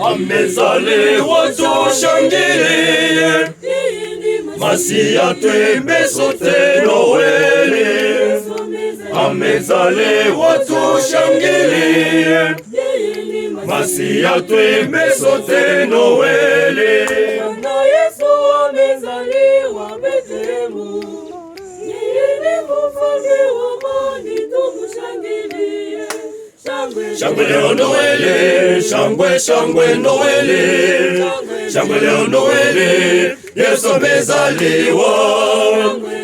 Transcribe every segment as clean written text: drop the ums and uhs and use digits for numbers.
amezaliwa tushangilie, Masia twimbe sote Noeli, amezaliwa tushangilie, Masia twimbe sote Noeli. Bwana Yesu amezaliwa Bethlehemu, yeye mfalme wa amani, tumshangilie. Shangwe leo Noeli, shangwe shangwe Noeli, shangwe leo Noeli, Yesu amezaliwa.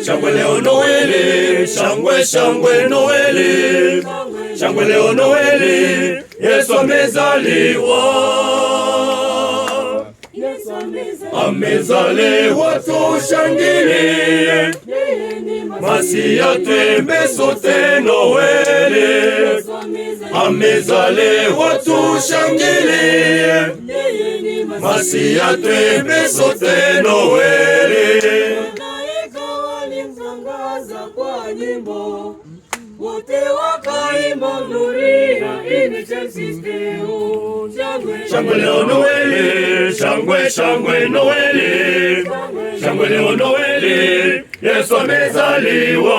Shangwe leo Noeli, shangwe shangwe Noeli, shangwe leo Noeli, Yesu amezaliwa. Amezaliwa tushangilie, Masia twimbe sote Noeli, amezaliwa tushangilie, Masia twimbe sote Noeli. Malaika walimtangaza kwa nyimbo, wote wakaimba gloria in excelsis Deo. Shangwe leo Noeli, shangwe shangwe Noeli, shangwe leo Noeli, Yesu amezaliwa.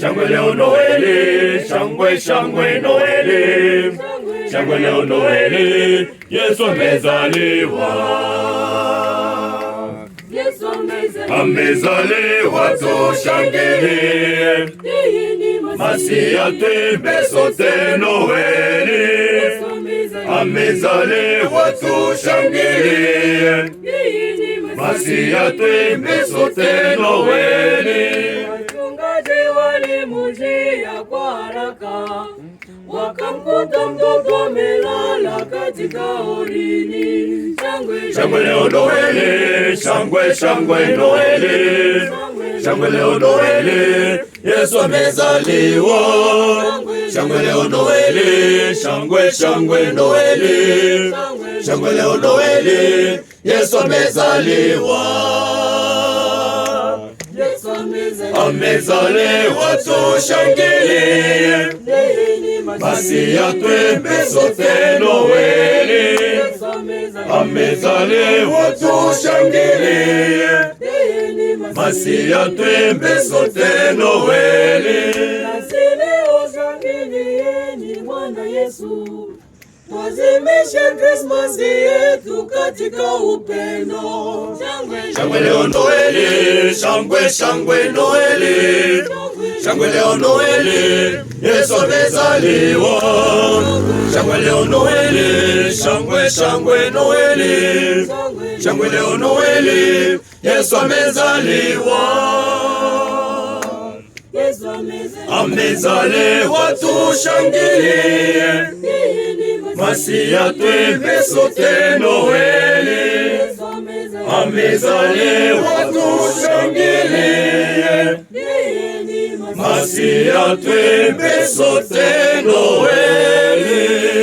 Shangwe leo Noeli, shangwe shangwe Noeli, shangwe leo Noeli, Yesu amezaliwa. Amezaliwa tushangilie, Masia twimbe sote Noeli, amezaliwa tushangilie, Masia twimbe sote Noeli. Wachungaji walimujia kwa haraka, wakamkuta mtoto amelala katika horini. Shangwe leo Noeli, shangwe shangwe Noeli, shangwe leo Noeli, Yesu amezaliwa. Shangwe leo Noeli, shangwe shangwe Noeli, shangwe leo Noeli, Yesu amezaliwa. Amezaliwa tushangilie, Masia twimbe sote Noeli, amezaliwa tushangilie, Masia twimbe sote Noeli. Leo shangilieni Bwana Yesu, tuadhimishe Krismasi yetu katika upendo. Shangwe leo Noeli, shangwe shangwe Noeli, shangwe leo Noeli, Yesu amezaliwa. Shangwe leo Noeli, shangwe shangwe Noeli, shangwe leo Noeli, Yesu amezaliwa. Amezaliwa tushangilie, Masia twimbe sote Noeli, amezaliwa tushangilie, Masia twimbe sote Noeli.